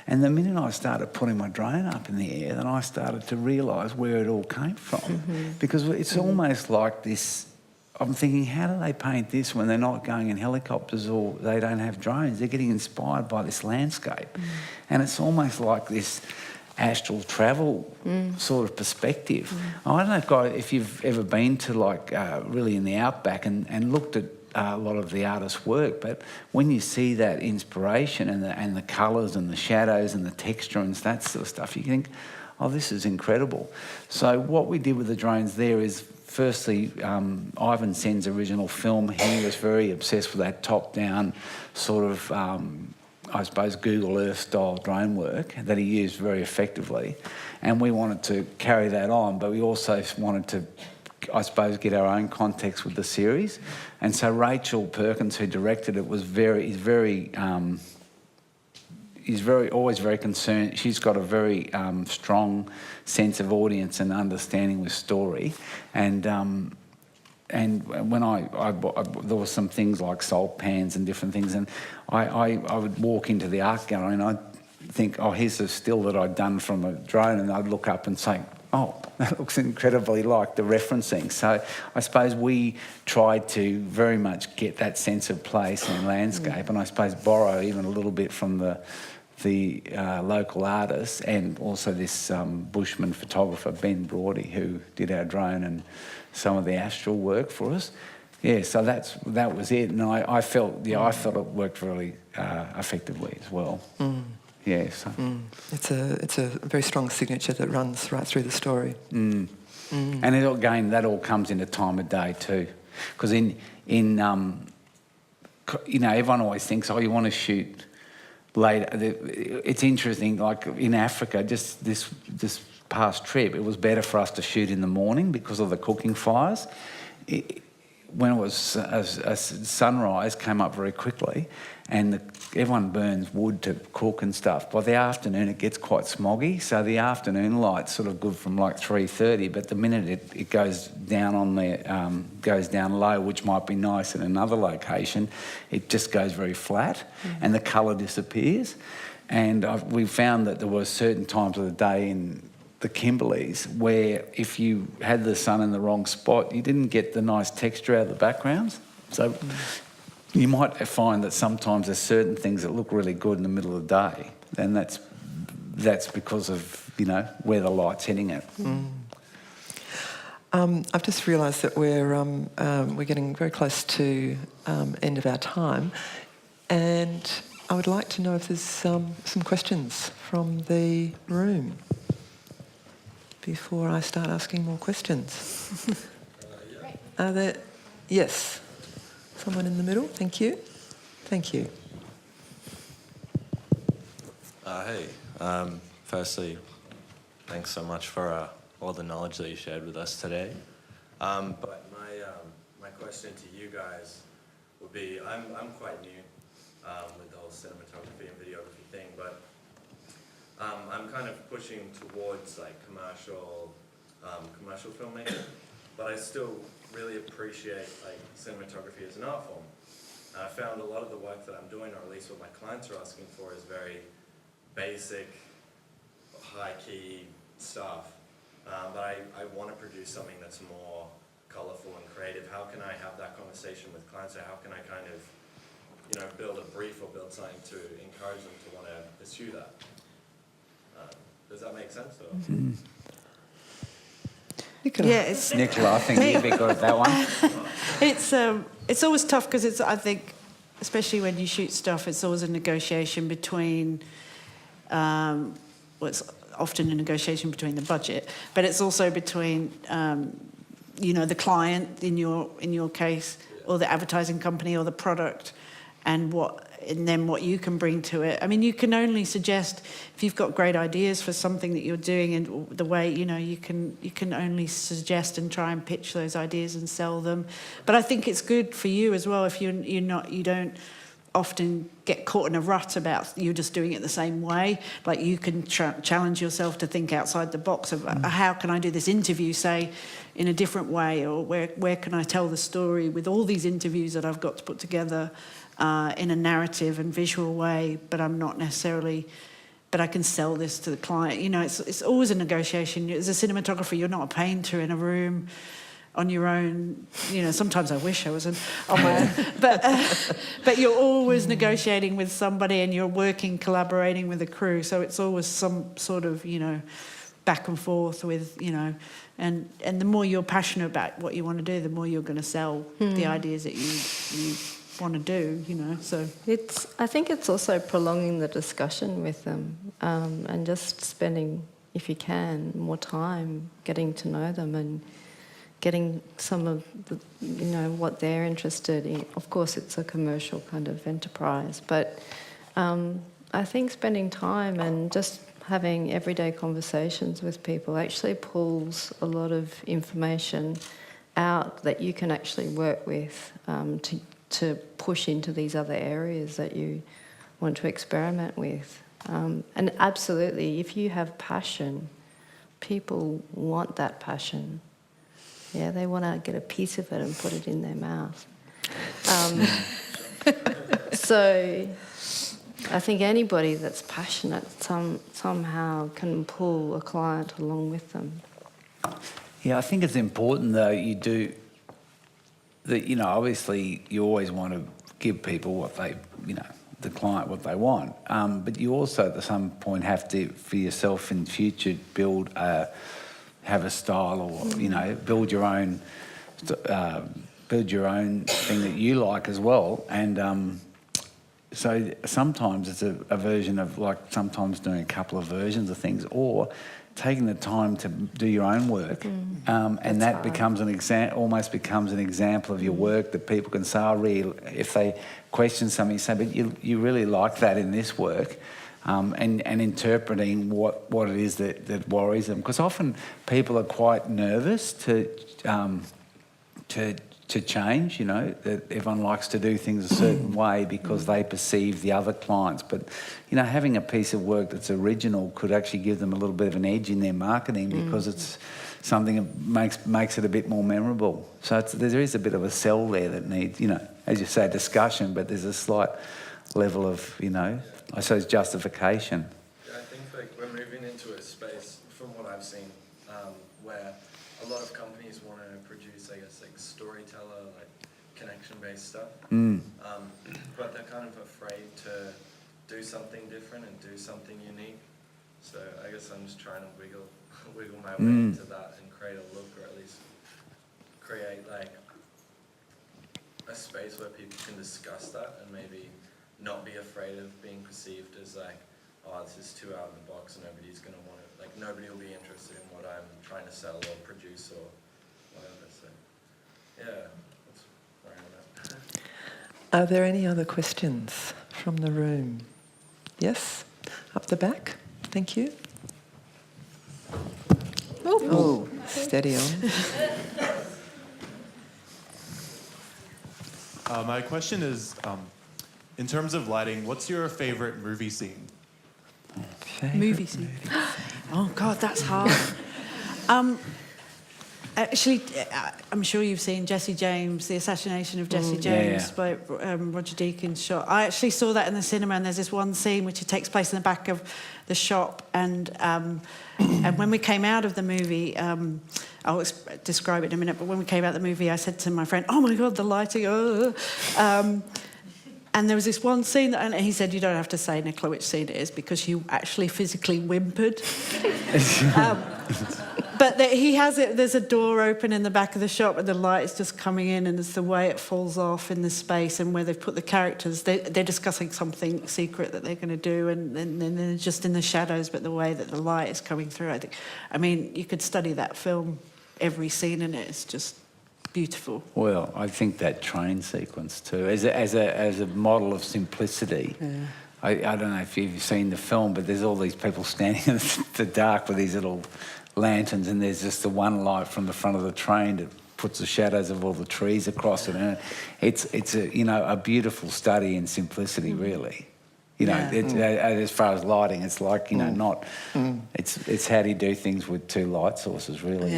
And the minute I started putting my drone up in the air, then I started to realise where it all came from, because it's almost like this. I'm thinking, how do they paint this when they're not going in helicopters or they don't have drones? They're getting inspired by this landscape, and it's almost like this astral travel sort of perspective. I don't know if you've ever been to really in the outback and looked at a lot of the artist's work, but when you see that inspiration and the colours and the shadows and the texture and that sort of stuff, you think, oh, this is incredible. So what we did with the drones there is, firstly, Ivan Sen's original film, he was very obsessed with that top-down sort of I suppose Google Earth style drone work that he used very effectively, and we wanted to carry that on, but we also wanted to, I suppose, get our own context with the series. And so Rachel Perkins, who directed it, always very concerned. She's got a very strong sense of audience and understanding with story, and when there were some things like salt pans and different things, and I would walk into the art gallery and I'd think, oh, here's a still that I'd done from a drone, and I'd look up and say, oh, that looks incredibly like the referencing. So I suppose we tried to very much get that sense of place and landscape, and I suppose borrow even a little bit from the local artists, and also this Bushman photographer, Ben Broady, who did our drone and some of the astral work for us. Yeah, so that was it, and I felt it worked really effectively as well. Yeah, so. It's a very strong signature that runs right through the story. And that all comes into time of day too, because in everyone always thinks, oh, you want to shoot later. It's interesting, like in Africa, just this past trip, it was better for us to shoot in the morning because of the cooking fires. When it was a sunrise, came up very quickly, and everyone burns wood to cook and stuff. By the afternoon, it gets quite smoggy, so the afternoon light's sort of good from like 3:30. But the minute it goes down goes down low, which might be nice in another location, it just goes very flat, and the colour disappears. And we found that there were certain times of the day in the Kimberleys where if you had the sun in the wrong spot, you didn't get the nice texture out of the backgrounds. So you might find that sometimes there's certain things that look really good in the middle of the day, and that's because of where the light's hitting it. I've just realised that we're getting very close to end of our time, and I would like to know if there's some questions from the room before I start asking more questions. Are there? Yes. Someone in the middle. Thank you. Thank you. Hey. Firstly, thanks so much for all the knowledge that you shared with us today. But my question to you guys would be, I'm quite new with the whole cinematography and videography thing, but I'm kind of pushing towards like commercial filmmaking, but I still really appreciate like cinematography as an art form. I found a lot of the work that I'm doing, or at least what my clients are asking for, is very basic, high-key stuff. But I want to produce something that's more colourful and creative. How can I have that conversation with clients? Or how can I kind of, build a brief or build something to encourage them to want to pursue that? Does that make sense? Or? Nicola. Yeah, Nicola, I think you'd be good at that one. It's always tough because I think, especially when you shoot stuff, it's always a negotiation between, it's often a negotiation between the budget, but it's also between, the client in your case, or the advertising company, or the product, and then what you can bring to it. I mean, you can only suggest if you've got great ideas for something that you're doing, and the way you can only suggest and try and pitch those ideas and sell them. But I think it's good for you as well if you don't often get caught in a rut about you're just doing it the same way. Like you can challenge yourself to think outside the box of how can I do this interview, say, in a different way, or where can I tell the story with all these interviews that I've got to put together in a narrative and visual way, but I'm not necessarily, but I can sell this to the client. It's always a negotiation. As a cinematographer, you're not a painter in a room on your own. Sometimes I wish I was on my own, but you're always negotiating with somebody, and you're collaborating with a crew. So it's always some sort of, back and forth with, and the more you're passionate about what you want to do, the more you're going to sell the ideas that you want to do, so. I think it's also prolonging the discussion with them, and just spending, if you can, more time getting to know them and getting some of the, what they're interested in. Of course, it's a commercial kind of enterprise, but I think spending time and just having everyday conversations with people actually pulls a lot of information out that you can actually work with to push into these other areas that you want to experiment with. And absolutely, if you have passion, people want that passion. Yeah, they want to get a piece of it and put it in their mouth. So I think anybody that's passionate somehow can pull a client along with them. Yeah, I think it's important though obviously you always want to give people what they, the client what they want. But you also at some point have to, for yourself in the future, have a style or, build your own thing that you like as well. And so sometimes it's a version of sometimes doing a couple of versions of things or taking the time to do your own work, and that becomes almost becomes an example of your work that people can say, if they question something, say, but you really like that in this work, and interpreting what it is that worries them, because often people are quite nervous to change, that everyone likes to do things a certain way because they perceive the other clients. But, having a piece of work that's original could actually give them a little bit of an edge in their marketing because it's something that makes it a bit more memorable. So there is a bit of a sell there that needs, as you say, discussion, but there's a slight level of, I suppose, justification. Yeah, I think we're moving into a space, from what I've seen, where a lot of companies want to produce, I guess, storyteller, connection-based stuff. But they're kind of afraid to do something different and do something unique. So I guess I'm just trying to wiggle my way into that and create a look, or at least create a space where people can discuss that and maybe not be afraid of being perceived as this is too out of the box and nobody's going to want it. Nobody will be interested in what I'm trying to sell or produce or whatever. So yeah, that's where I'm at. Are there any other questions from the room? Yes, up the back. Thank you. Oh, steady on. My question is, in terms of lighting, what's your favorite movie scene? Movie scene. Oh God, that's hard. Actually, I'm sure you've seen Jesse James, the assassination of Jesse James by Roger Deakins shot. I actually saw that in the cinema, and there's this one scene which takes place in the back of the shop, and when we came out of the movie, I'll describe it in a minute, but when we came out of the movie, I said to my friend, "Oh my God, the lighting, and there was this one scene, and he said, "You don't have to say, Nicola, which scene it is, because you actually physically whimpered." But he has it, there's a door open in the back of the shop and the light is just coming in, and it's the way it falls off in the space and where they've put the characters. They're discussing something secret that they're going to do, and then they're just in the shadows, but the way that the light is coming through, I mean, you could study that film, every scene in it is just beautiful. Well, I think that train sequence too, as a model of simplicity. Yeah. I don't know if you've seen the film, but there's all these people standing in the dark with these little lanterns, and there's just the one light from the front of the train that puts the shadows of all the trees across it, and it's a beautiful study in simplicity, really. As far as lighting, it's it's how do you do things with two light sources, really.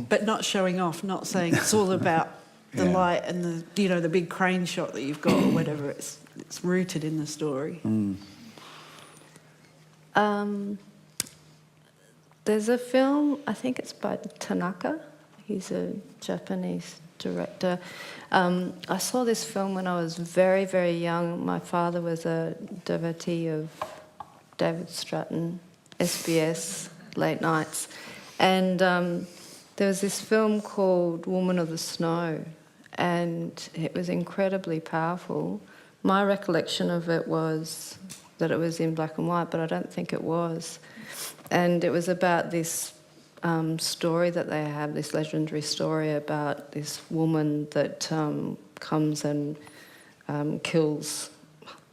But not showing off, not saying it's all about the light and the big crane shot that you've got or whatever. It's rooted in the story. There's a film, I think it's by Tanaka. He's a Japanese director. I saw this film when I was very, very young. My father was a devotee of David Stratton, SBS, late nights. And there was this film called Woman of the Snow, and it was incredibly powerful. My recollection of it was that it was in black and white, but I don't think it was. And it was about this story that they have, this legendary story about this woman that comes and kills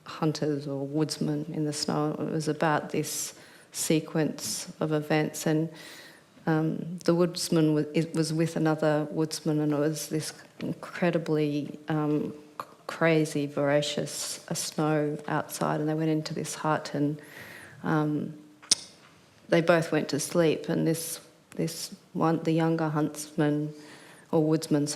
hunters or woodsmen in the snow. It was about this sequence of events, and the woodsman was with another woodsman, and it was this incredibly crazy, voracious snow outside, and they went into this hut, and they both went to sleep, and this one, the younger huntsman, or woodsman,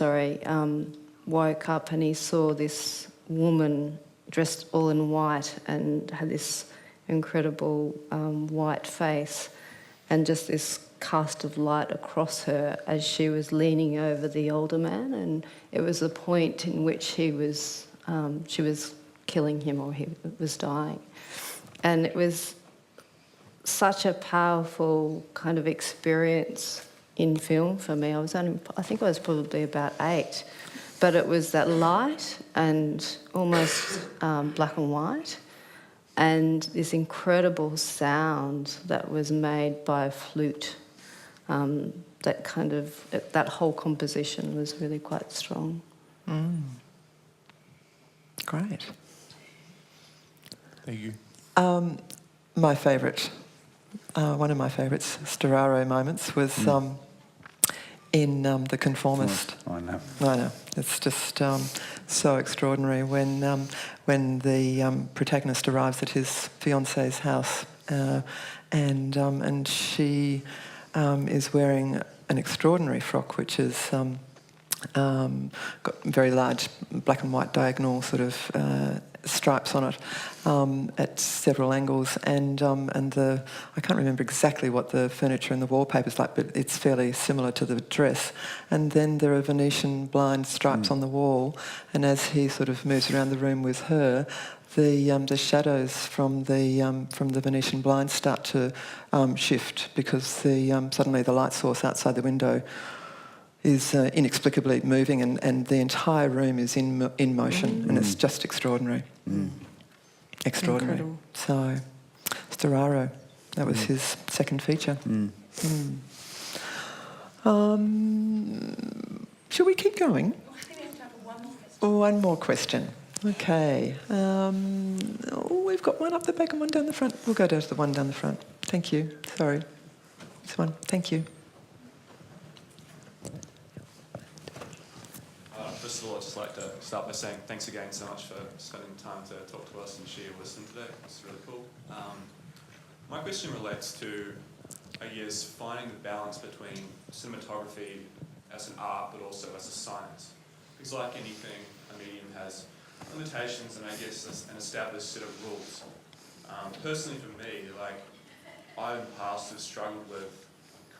woke up and he saw this woman dressed all in white and had this incredible white face and just this cast of light across her as she was leaning over the older man, and it was the point in which she was killing him, or he was dying. And it was such a powerful kind of experience in film for me. I think I was probably about 8, but it was that light and almost black and white, and this incredible sound that was made by a flute. That whole composition was really quite strong. Great. Thank you. My favourite, one of my favourites, Storaro moments, was in The Conformist. I know. I know. It's just so extraordinary when the protagonist arrives at his fiance's house and she is wearing an extraordinary frock, which is got very large black and white diagonal sort of stripes on it at several angles, and I can't remember exactly what the furniture and the wallpaper's like, but it's fairly similar to the dress. And then there are Venetian blind stripes on the wall, and as he sort of moves around the room with her, the shadows from the Venetian blinds start to shift, because suddenly the light source outside the window is inexplicably moving, and the entire room is in motion, and it's just extraordinary. Extraordinary. Incredible. So, Storaro, that was his second feature. Should we keep going? One more question. Okay. We've got one up the back and one down the front. We'll go down to the one down the front. Thank you. Sorry. This one. Thank you. First of all, I'd just like to start by saying thanks again so much for spending time to talk to us and share your wisdom today. It's really cool. My question relates to, I guess, finding the balance between cinematography as an art but also as a science. Because like anything, a medium has limitations and I guess an established set of rules. Personally for me, I in the past have struggled with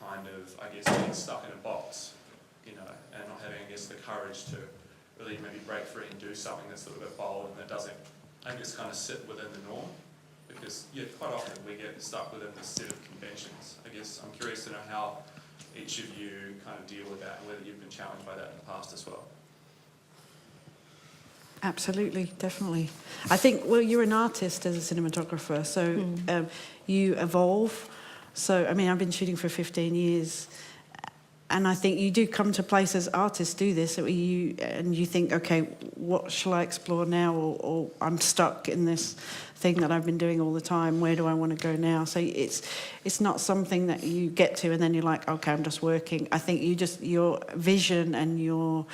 kind of, I guess, getting stuck in a box, and not having, I guess, the courage to really maybe break free and do something that's a little bit bold and that doesn't, I guess, kind of sit within the norm. Because, quite often we get stuck within this set of conventions. I guess I'm curious to know how each of you kind of deal with that and whether you've been challenged by that in the past as well. Absolutely, definitely. I think, you're an artist as a cinematographer, so you evolve. So, I've been shooting for 15 years, and I think you do come to places, artists do this, and you think, okay, what shall I explore now? Or I'm stuck in this thing that I've been doing all the time. Where do I want to go now? So it's not something that you get to and then you're like, okay, I'm just working. I think your vision and your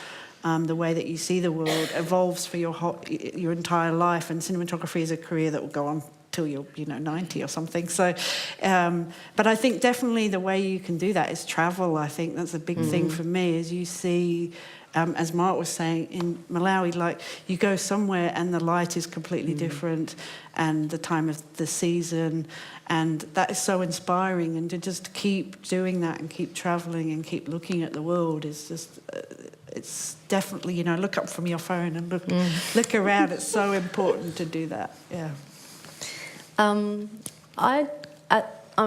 the way that you see the world evolves for your entire life, and cinematography is a career that will go on till you're 90 or something. So but I think definitely the way you can do that is travel. I think that's a big thing for me, is you see, as Mark was saying, in Malawi, you go somewhere and the light is completely different, and the time of the season, and that is so inspiring. And to just keep doing that and keep travelling and keep looking at the world is just it's definitely, look up from your phone and look around. It's so important to do that. Yeah. I'm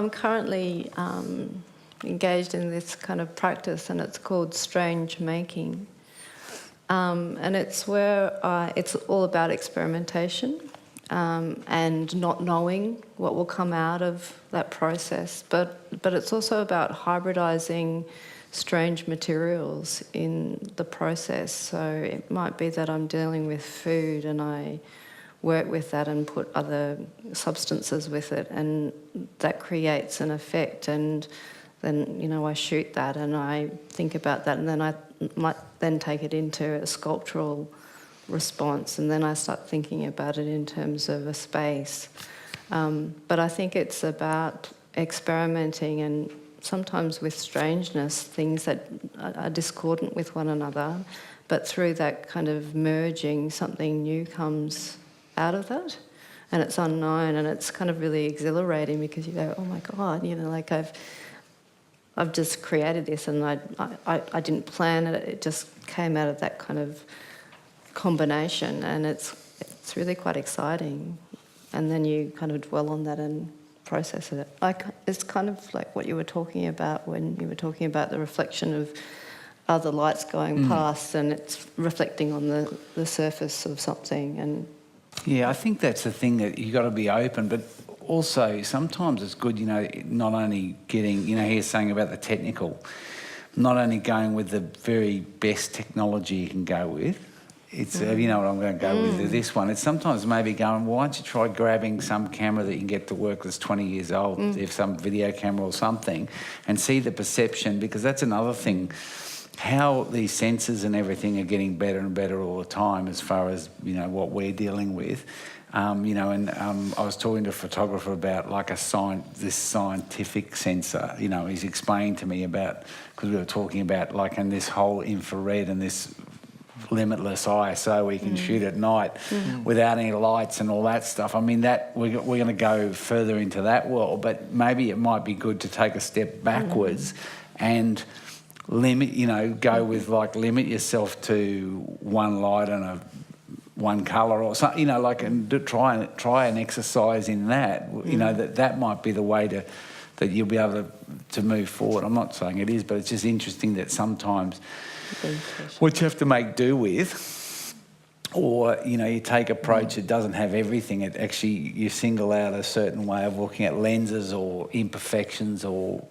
currently engaged in this kind of practice, and it's called strange making. And it's where it's all about experimentation and not knowing what will come out of that process. But it's also about hybridizing strange materials in the process. So it might be that I'm dealing with food and I work with that and put other substances with it, and that creates an effect. And then, I shoot that and I think about that, and then I might then take it into a sculptural response, and then I start thinking about it in terms of a space. But I think it's about experimenting, and sometimes with strangeness, things that are discordant with one another, but through that kind of merging, something new comes out of that, and it's unknown, and it's kind of really exhilarating, because you go, oh my God, I've just created this, and I didn't plan it. It just came out of that kind of combination, and it's really quite exciting. And then you kind of dwell on that and process it. It's kind of like what you were talking about when you were talking about the reflection of other lights going past, and it's reflecting on the surface of something. And yeah, I think that's the thing, that you got to be open, but also sometimes it's good, not only getting, he's saying about the technical, not only going with the very best technology you can go with. It's, you know what I'm going to go with this one. It's sometimes maybe going, why don't you try grabbing some camera that you can get to work that's 20 years old, if some video camera or something, and see the perception, because that's another thing. How these sensors and everything are getting better and better all the time as far as, what we're dealing with. I was talking to a photographer about like this scientific sensor. He's explained to me about, because we were talking about like in this whole infrared and this limitless ISO we can shoot at night without any lights and all that stuff. I mean, that we're going to go further into that world, but maybe it might be good to take a step backwards and limit, go with like limit yourself to one light and one colour or something, and try an exercise in that. That might be the way that you'll be able to move forward. I'm not saying it is, but it's just interesting that sometimes what you have to make do with, or you take an approach that doesn't have everything. It actually, you single out a certain way of looking at lenses or imperfections, or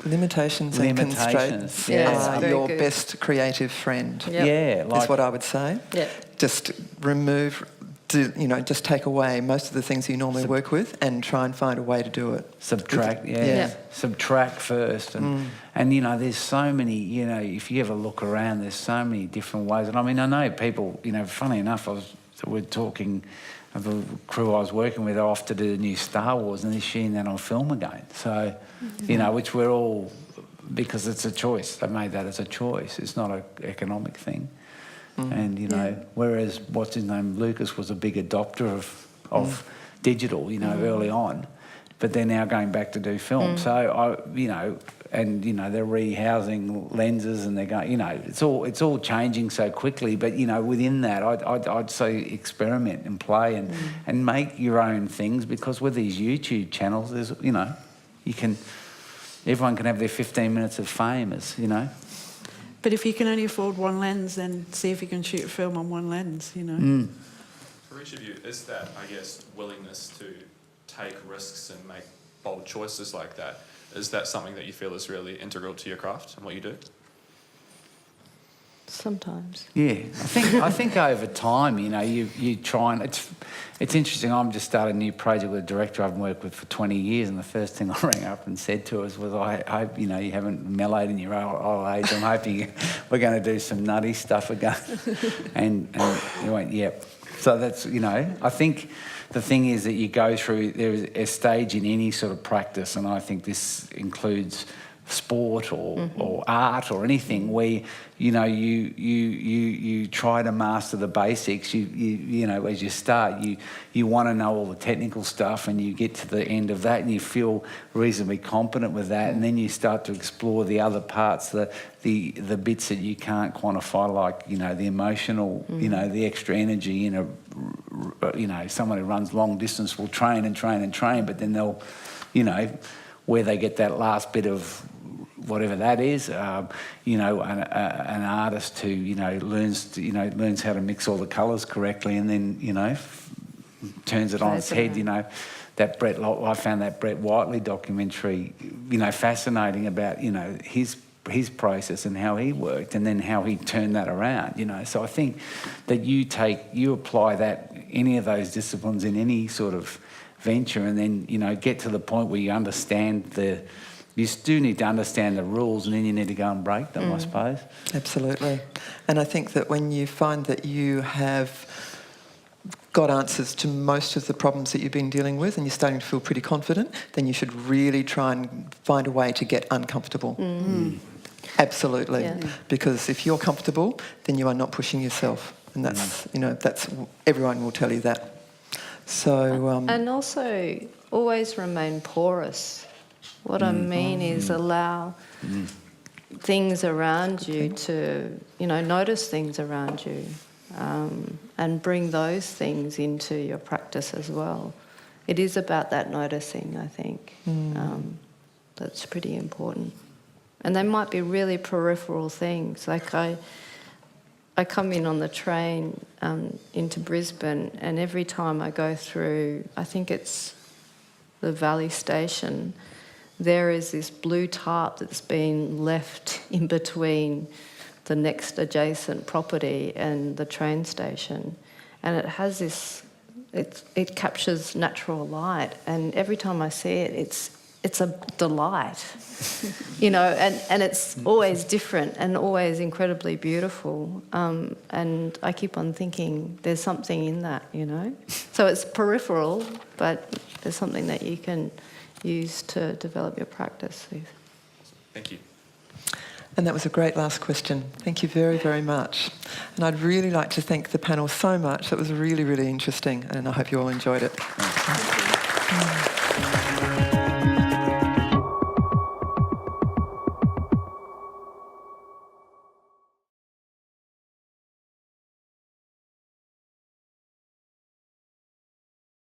limitations and constraints are your best creative friend. Yep. Is what I would say. Yeah. Just remove. Just take away most of the things you normally work with and try and find a way to do it. Subtract, subtract first. And there's so many, if you ever look around, there's so many different ways. And I mean, I know people, funny enough, we're talking, the crew I was working with are off to do the new Star Wars, and they're shooting that on film again. So, which we're all, because it's a choice. They made that as a choice. It's not an economic thing. And, whereas, what's his name, Lucas was a big adopter of digital, early on, but they're now going back to do film. So, they're rehousing lenses, and they're going, it's all changing so quickly. But, within that, I'd say experiment and play and make your own things, because with these YouTube channels, there's, everyone can have their 15 minutes of fame, But if you can only afford one lens, then see if you can shoot a film on one lens, For each of you, is that, I guess, willingness to take risks and make bold choices like that, is that something that you feel is really integral to your craft and what you do? sometimes. Yeah, I think over time, you try and it's interesting. I'm just starting a new project with a director I've worked with for 20 years, and the first thing I rang up and said to us was, "I hope you haven't mellowed in your old age. I'm hoping we're going to do some nutty stuff again." and he went, "Yep." So that's I think the thing is that you go through. There is a stage in any sort of practice, and I think this includes sport or art or anything where you try to master the basics. As you start, you want to know all the technical stuff, and you get to the end of that and you feel reasonably competent with that, and then you start to explore the other parts, the bits that you can't quantify, like the emotional, the extra energy. Someone who runs long distance will train and train and train, but then they'll where they get that last bit of whatever that is, an artist who learns how to mix all the colours correctly, and then turns it on its head. That I found that Brett Whiteley documentary, fascinating about his process and how he worked, and then how he turned that around. So I think that you apply that any of those disciplines in any sort of venture, and then get to the point where you understand you do need to understand the rules, and then you need to go and break them, I suppose. Absolutely. And I think that when you find that you have got answers to most of the problems that you've been dealing with, and you're starting to feel pretty confident, then you should really try and find a way to get uncomfortable. Absolutely. Yeah. Because if you're comfortable, then you are not pushing yourself, and that's everyone will tell you that. So and also always remain porous. What I mean is allow things around you to, notice things around you, and bring those things into your practice as well. It is about that noticing, I think. That's pretty important. And they might be really peripheral things. Like I come in on the train into Brisbane, and every time I go through, I think it's the Valley Station, there is this blue tarp that's been left in between the next adjacent property and the train station. And it has this, it captures natural light. And every time I see it, it's a delight, and it's always different and always incredibly beautiful. And I keep on thinking there's something in that, So it's peripheral, but there's something that you can use to develop your practice with. Thank you. And that was a great last question. Thank you very, very much. And I'd really like to thank the panel so much. That was really, really interesting, and I hope you all enjoyed it.